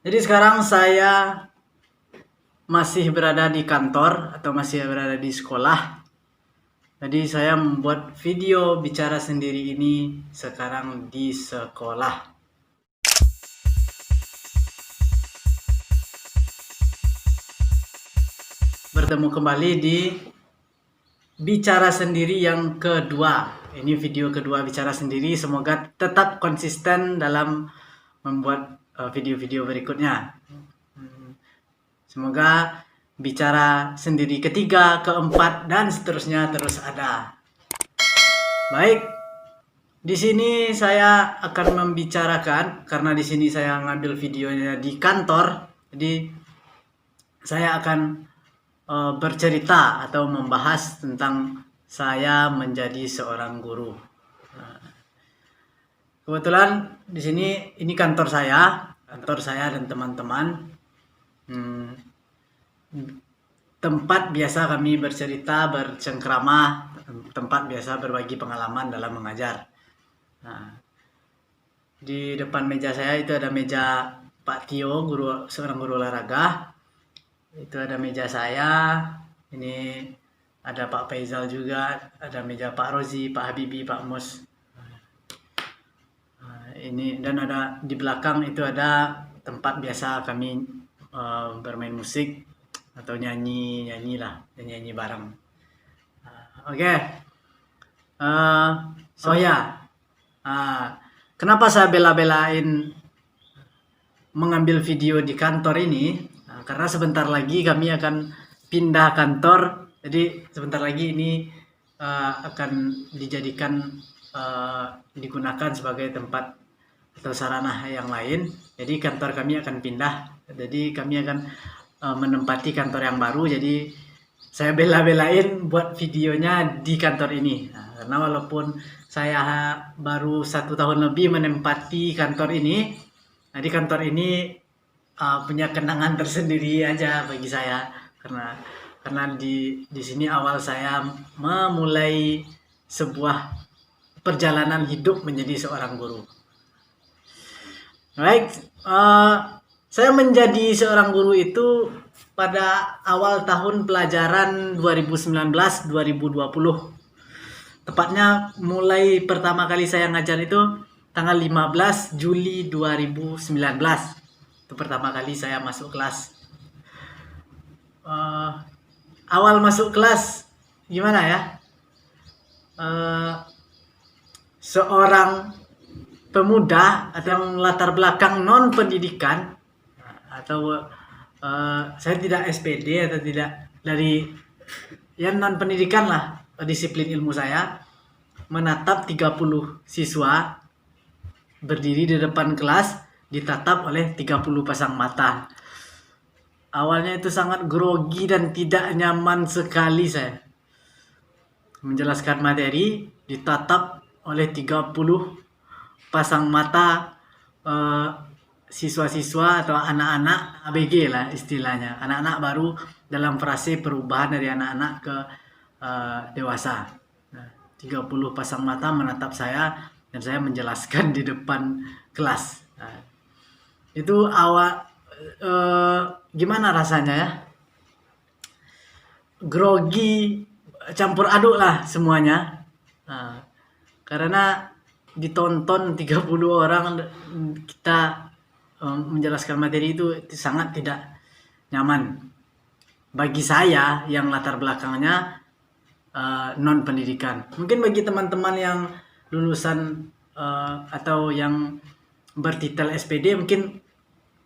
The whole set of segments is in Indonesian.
Jadi sekarang saya masih berada di kantor atau masih berada di sekolah. Jadi saya membuat video bicara sendiri ini sekarang di sekolah. Bertemu kembali di bicara sendiri yang kedua. Ini video kedua bicara sendiri. Semoga tetap konsisten dalam membuat video-video berikutnya. Semoga bicara sendiri ketiga, keempat, dan seterusnya terus ada. Baik, di sini saya akan membicarakan karena di sini saya ngambil videonya di kantor. Jadi saya akan bercerita atau membahas tentang saya menjadi seorang guru. Kebetulan di sini ini kantor saya dan teman-teman. Tempat biasa kami bercerita, bercengkrama, tempat biasa berbagi pengalaman dalam mengajar. Nah, di depan meja saya itu ada meja Pak Tio, seorang guru olahraga. Itu ada meja saya. Ini ada Pak Faizal juga, ada meja Pak Rozi, Pak Habibi, Pak Mus. Ini dan ada di belakang itu ada tempat biasa kami bermain musik atau nyanyi bareng. Oke. Oh ya, kenapa saya bela-belain mengambil video di kantor ini? Karena sebentar lagi kami akan pindah kantor. Jadi sebentar lagi ini akan dijadikan digunakan sebagai tempat atau sarana yang lain. Jadi kantor kami akan pindah. Jadi kami akan menempati kantor yang baru. Jadi saya bela-belain buat videonya di kantor ini. Karena walaupun saya baru 1 tahun lebih menempati kantor ini, nah di kantor ini punya kenangan tersendiri aja bagi saya. Karena di sini awal saya memulai sebuah perjalanan hidup menjadi seorang guru. Baik, saya menjadi seorang guru itu pada awal tahun pelajaran 2019-2020. Tepatnya mulai pertama kali saya ngajar itu tanggal 15 Juli 2019. Itu pertama kali saya masuk kelas. Awal masuk kelas gimana ya? Seorang pemuda atau yang latar belakang non pendidikan atau saya tidak SPD atau tidak dari yang non pendidikan lah, disiplin ilmu saya menatap 30 siswa berdiri di depan kelas ditatap oleh 30 pasang mata. Awalnya itu sangat grogi dan tidak nyaman sekali saya menjelaskan materi ditatap oleh 30 pasang mata siswa-siswa atau anak-anak ABG lah istilahnya, anak-anak baru dalam fase perubahan dari anak-anak ke dewasa. 30 pasang mata menatap saya dan saya menjelaskan di depan kelas. Itu awal gimana rasanya ya? Grogi, campur aduk lah semuanya. Karena ditonton 30 orang kita menjelaskan materi itu sangat tidak nyaman bagi saya yang latar belakangnya non pendidikan. Mungkin bagi teman-teman yang lulusan atau yang bertitel SPD mungkin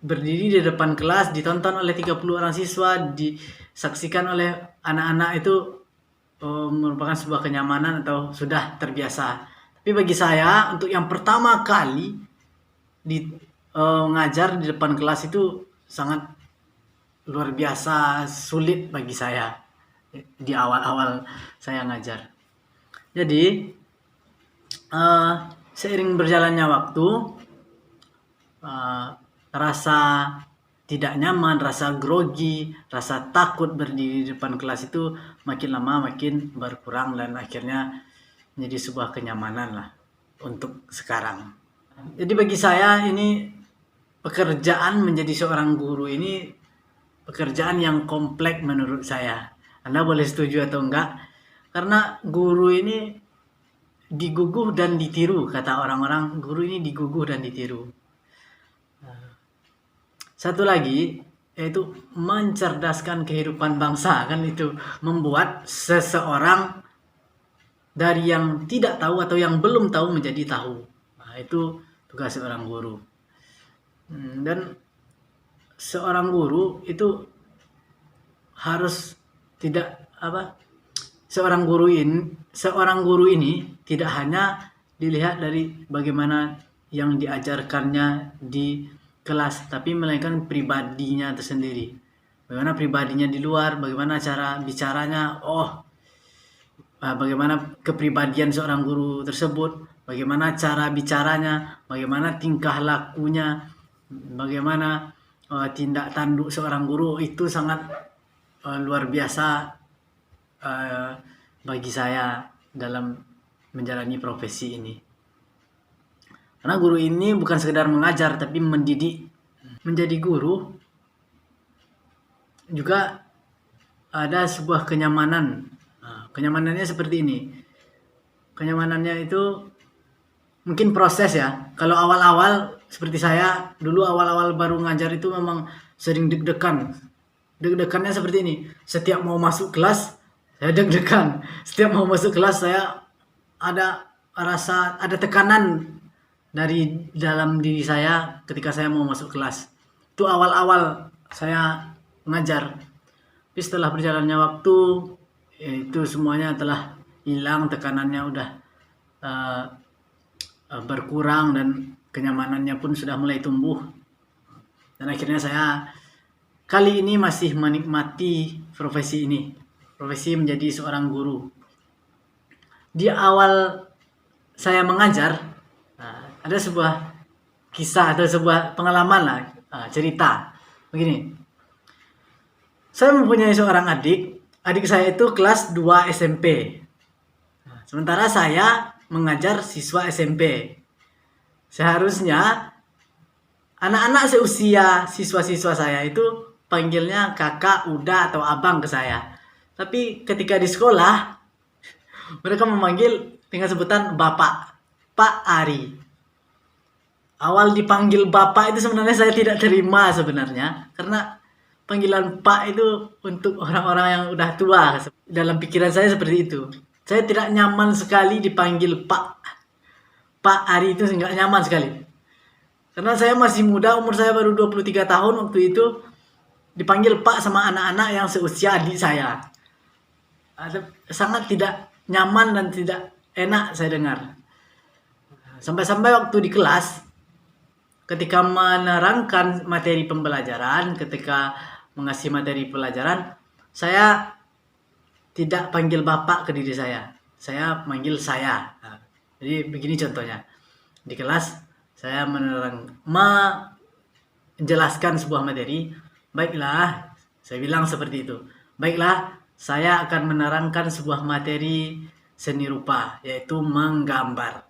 berdiri di depan kelas ditonton oleh 30 orang siswa, disaksikan oleh anak-anak itu merupakan sebuah kenyamanan atau sudah terbiasa. Tapi bagi saya untuk yang pertama kali ngajar di depan kelas itu sangat luar biasa sulit bagi saya di awal-awal saya ngajar. Jadi seiring berjalannya waktu rasa tidak nyaman, rasa grogi, rasa takut berdiri di depan kelas itu makin lama makin berkurang dan akhirnya menjadi sebuah kenyamanan lah untuk sekarang. Jadi bagi saya ini pekerjaan menjadi seorang guru ini pekerjaan yang kompleks menurut saya. Anda boleh setuju atau enggak? Karena guru ini diguguh dan ditiru, kata orang-orang. Guru ini diguguh dan ditiru. Satu lagi, yaitu mencerdaskan kehidupan bangsa, kan itu membuat seseorang dari yang tidak tahu atau yang belum tahu menjadi tahu. Nah, itu tugas seorang guru. Dan seorang guru itu harus tidak seorang guru ini tidak hanya dilihat dari bagaimana yang diajarkannya di kelas, tapi melainkan pribadinya tersendiri. Bagaimana pribadinya di luar, bagaimana cara bicaranya, bagaimana kepribadian seorang guru tersebut, bagaimana cara bicaranya, bagaimana tingkah lakunya, bagaimana tindak tanduk seorang guru. Itu sangat luar biasa bagi saya dalam menjalani profesi ini. Karena guru ini bukan sekedar mengajar tapi mendidik. Menjadi guru juga ada sebuah kenyamanan. Kenyamanannya seperti ini. Kenyamanannya itu mungkin proses ya. Kalau awal-awal seperti saya, dulu awal-awal baru ngajar itu memang sering deg-degan. Deg-degannya seperti ini. Setiap mau masuk kelas, saya deg-degan. Setiap mau masuk kelas, saya ada tekanan dari dalam diri saya ketika saya mau masuk kelas. Itu awal-awal saya ngajar. Tapi setelah berjalannya waktu, itu semuanya telah hilang, tekanannya udah berkurang dan kenyamanannya pun sudah mulai tumbuh. Dan akhirnya saya kali ini masih menikmati profesi ini, profesi menjadi seorang guru. Di awal saya mengajar, ada sebuah kisah atau sebuah pengalaman lah, cerita. Begini, saya mempunyai seorang adik saya itu kelas 2 SMP. Sementara saya mengajar siswa SMP. Seharusnya anak-anak seusia siswa-siswa saya itu panggilnya kakak, uda, atau abang ke saya. Tapi ketika di sekolah, mereka memanggil dengan sebutan bapak, Pak Ari. Awal dipanggil bapak itu sebenarnya saya tidak terima sebenarnya. Karena panggilan Pak itu untuk orang-orang yang udah tua. Dalam pikiran saya seperti itu. Saya tidak nyaman sekali dipanggil Pak. Pak Ari itu nggak nyaman sekali. Karena saya masih muda, umur saya baru 23 tahun waktu itu. Dipanggil Pak sama anak-anak yang seusia adik saya. Sangat tidak nyaman dan tidak enak saya dengar. Sampai-sampai waktu di kelas, ketika menerangkan materi pembelajaran, ketika mengasih materi pelajaran, saya tidak panggil bapak ke diri saya. Saya panggil saya. Jadi begini contohnya. Di kelas saya menjelaskan sebuah materi. Baiklah, saya bilang seperti itu. Baiklah, saya akan menerangkan sebuah materi seni rupa, yaitu menggambar.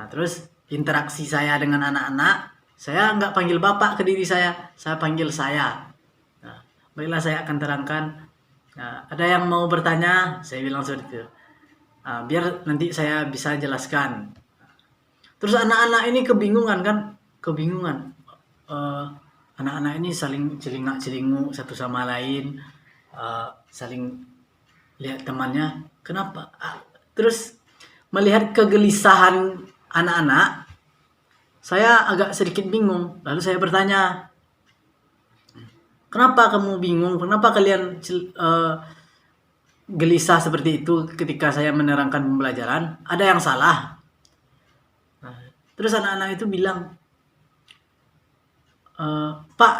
Terus interaksi saya dengan anak-anak, saya nggak panggil bapak ke diri saya panggil saya. Baiklah, saya akan terangkan. Ada yang mau bertanya, saya bilang seperti itu. Biar nanti saya bisa jelaskan. Terus anak-anak ini kebingungan. Anak-anak ini saling celingak-celinguk satu sama lain, saling lihat temannya. Kenapa? Terus melihat kegelisahan anak-anak, saya agak sedikit bingung. Lalu saya bertanya, kenapa kamu bingung? Kenapa kalian gelisah seperti itu ketika saya menerangkan pembelajaran? Ada yang salah? Terus anak-anak itu bilang, Pak,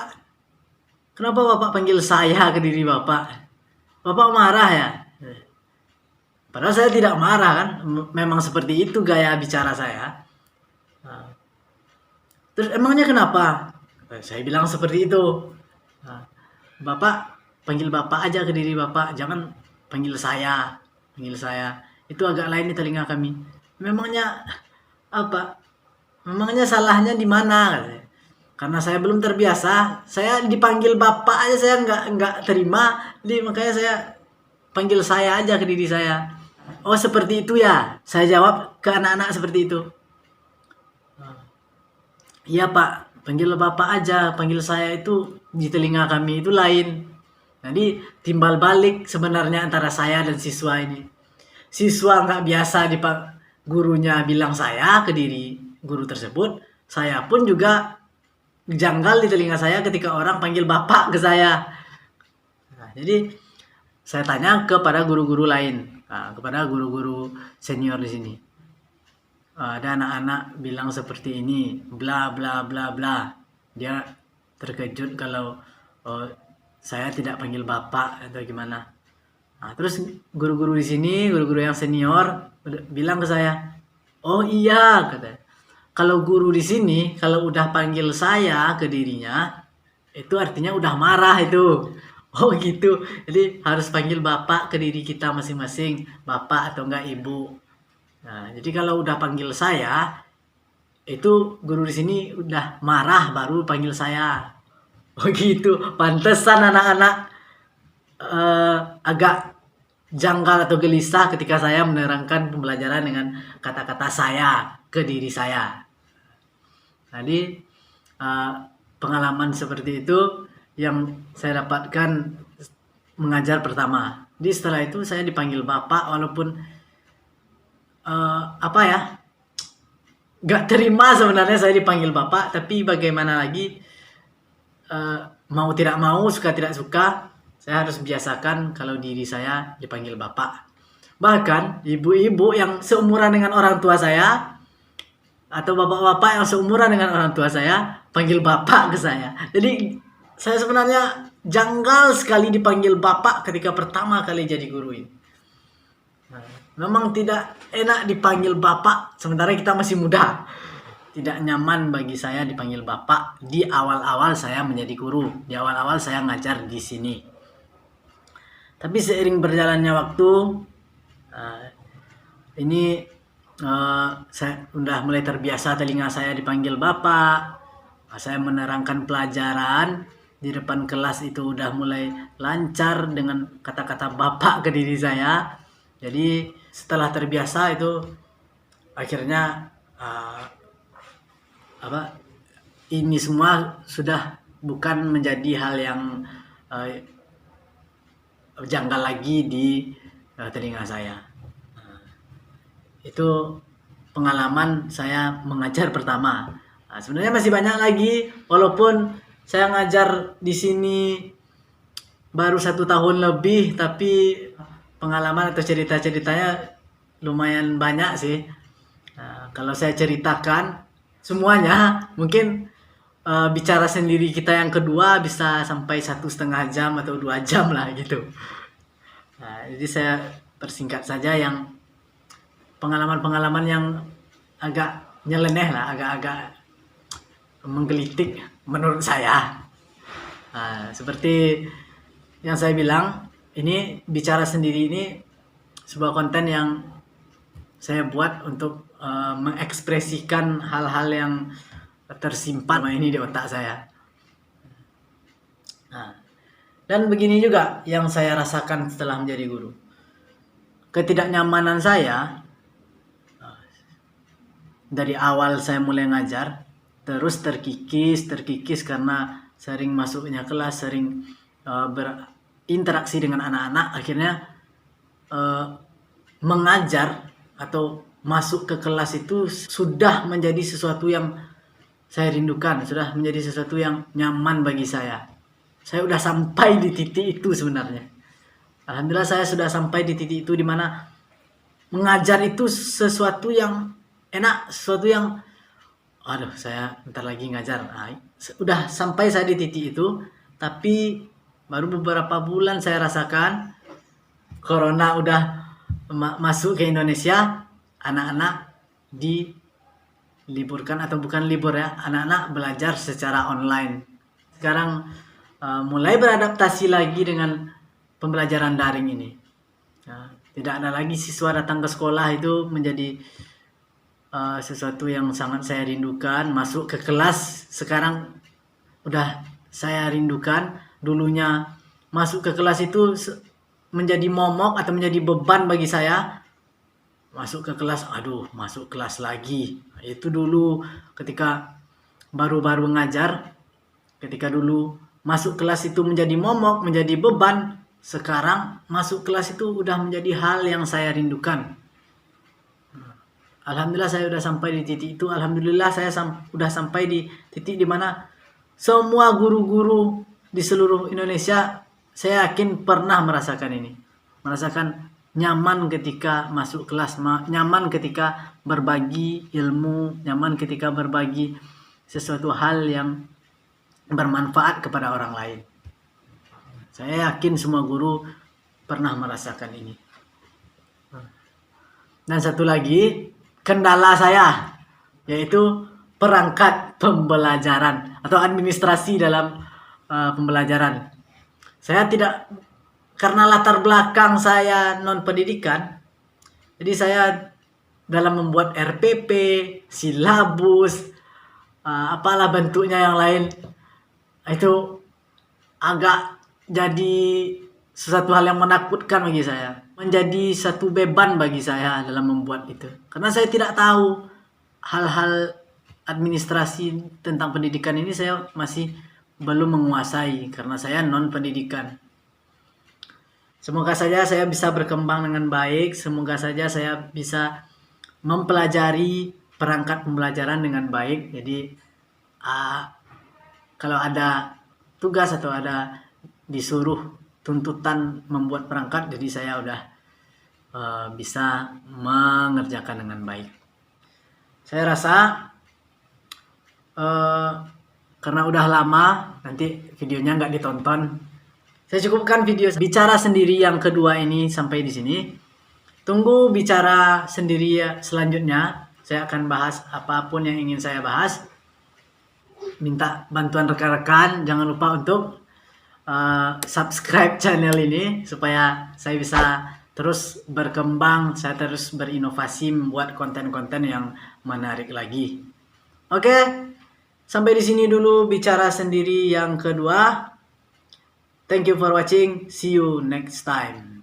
kenapa Bapak panggil saya ke diri Bapak? Bapak marah ya? Padahal saya tidak marah kan, memang seperti itu gaya bicara saya. Terus emangnya kenapa? Saya bilang seperti itu. Bapak panggil Bapak aja ke diri Bapak, jangan panggil saya. Itu agak lain di telinga kami. Memangnya apa? memangnya salahnya di mana? Katanya. Karena saya belum terbiasa, saya dipanggil bapak aja saya nggak terima, jadi makanya saya panggil saya aja ke diri saya. Oh seperti itu ya, saya jawab ke anak-anak seperti itu. Iya pak, panggil bapak aja, panggil saya itu di telinga kami itu lain. Jadi timbal balik sebenarnya antara saya dan siswa ini. Siswa nggak biasa gurunya bilang saya ke diri guru tersebut. Saya pun juga janggal di telinga saya ketika orang panggil bapak ke saya. Nah, jadi saya tanya kepada guru-guru lain, kepada guru-guru senior di sini. Ada anak-anak bilang seperti ini, bla bla bla bla. Dia terkejut kalau saya tidak panggil bapak atau gimana. Nah, terus guru-guru di sini, guru-guru yang senior bilang ke saya, oh iya kata. Kalau guru di sini kalau udah panggil saya ke dirinya, itu artinya udah marah itu. Oh gitu. Jadi harus panggil bapak ke diri kita masing-masing, bapak atau enggak ibu. Nah, jadi kalau udah panggil saya, itu guru di sini udah marah baru panggil saya. Oh gitu. Pantesan anak-anak agak janggal atau gelisah ketika saya menerangkan pembelajaran dengan kata-kata saya ke diri saya. Jadi pengalaman seperti itu yang saya dapatkan mengajar pertama. Jadi setelah itu saya dipanggil bapak walaupun gak terima sebenarnya saya dipanggil bapak, tapi bagaimana lagi, mau tidak mau, suka tidak suka, saya harus biasakan kalau diri saya dipanggil bapak. Bahkan ibu-ibu yang seumuran dengan orang tua saya atau bapak-bapak yang seumuran dengan orang tua saya panggil bapak ke saya. Jadi saya sebenarnya janggal sekali dipanggil bapak ketika pertama kali jadi guru ini. Memang tidak enak dipanggil bapak sementara kita masih muda. Tidak nyaman bagi saya dipanggil bapak di awal-awal saya menjadi guru, di awal-awal saya ngajar di sini. Tapi seiring berjalannya waktu, ini saya udah mulai terbiasa telinga saya dipanggil bapak. Saya menerangkan pelajaran di depan kelas itu udah mulai lancar dengan kata-kata bapak ke diri saya. Jadi setelah terbiasa itu akhirnya ini semua sudah bukan menjadi hal yang janggal lagi di telinga saya. Itu pengalaman saya mengajar pertama. Sebenarnya masih banyak lagi, walaupun saya ngajar di sini baru 1 tahun lebih, tapi pengalaman atau cerita-ceritanya lumayan banyak sih. Kalau saya ceritakan semuanya, mungkin bicara sendiri kita yang kedua bisa sampai 1,5 jam atau 2 jam lah gitu. Jadi saya persingkat saja yang pengalaman-pengalaman yang agak nyeleneh lah, agak-agak menggelitik menurut saya. Seperti yang saya bilang, ini bicara sendiri ini sebuah konten yang saya buat untuk mengekspresikan hal-hal yang tersimpan ini di otak saya. Dan begini juga yang saya rasakan setelah menjadi guru. Ketidaknyamanan saya dari awal saya mulai ngajar terus terkikis karena sering masuknya kelas, sering berinteraksi dengan anak-anak, akhirnya mengajar atau masuk ke kelas itu sudah menjadi sesuatu yang saya rindukan, sudah menjadi sesuatu yang nyaman bagi saya. Saya sudah sampai di titik itu sebenarnya. Alhamdulillah saya sudah sampai di titik itu di mana mengajar itu sesuatu yang enak, sesuatu yang saya bentar lagi ngajar. Udah sampai saya di titik itu, tapi baru beberapa bulan saya rasakan corona udah masuk ke Indonesia, anak-anak diliburkan atau bukan libur ya, anak-anak belajar secara online. Sekarang mulai beradaptasi lagi dengan pembelajaran daring ini. Tidak ada lagi siswa datang ke sekolah itu menjadi sesuatu yang sangat saya rindukan. Masuk ke kelas sekarang udah saya rindukan. Dulunya masuk ke kelas itu menjadi momok atau menjadi beban bagi saya. Masuk ke kelas, aduh masuk kelas lagi. Itu dulu ketika baru-baru ngajar, ketika dulu masuk kelas itu menjadi momok, menjadi beban. Sekarang masuk kelas itu udah menjadi hal yang saya rindukan. Alhamdulillah saya udah sampai di titik itu. Alhamdulillah saya udah sampai di titik dimana semua guru-guru di seluruh Indonesia saya yakin pernah merasakan ini. Merasakan nyaman ketika masuk kelas, nyaman ketika berbagi ilmu, nyaman ketika berbagi sesuatu hal yang bermanfaat kepada orang lain. Saya yakin semua guru pernah merasakan ini. Dan satu lagi, kendala saya yaitu perangkat pembelajaran atau administrasi dalam pembelajaran. Saya tidak, karena latar belakang saya non pendidikan, jadi saya dalam membuat RPP, silabus, apalah bentuknya yang lain, itu agak jadi sesuatu hal yang menakutkan bagi saya, menjadi satu beban bagi saya dalam membuat itu, karena saya tidak tahu hal-hal administrasi tentang pendidikan ini. Saya masih belum menguasai karena saya non pendidikan. Semoga saja saya bisa berkembang dengan baik, semoga saja saya bisa mempelajari perangkat pembelajaran dengan baik. Jadi kalau ada tugas atau ada disuruh tuntutan membuat perangkat, jadi saya udah bisa mengerjakan dengan baik. Saya rasa karena udah lama nanti videonya nggak ditonton, saya cukupkan video bicara sendiri yang kedua ini sampai di sini. Tunggu bicara sendiri selanjutnya, saya akan bahas apapun yang ingin saya bahas. Minta bantuan rekan-rekan, jangan lupa untuk subscribe channel ini supaya saya bisa terus berkembang, saya terus berinovasi membuat konten-konten yang menarik lagi. Oke, sampai di sini dulu bicara sendiri yang kedua. Thank you for watching. See you next time.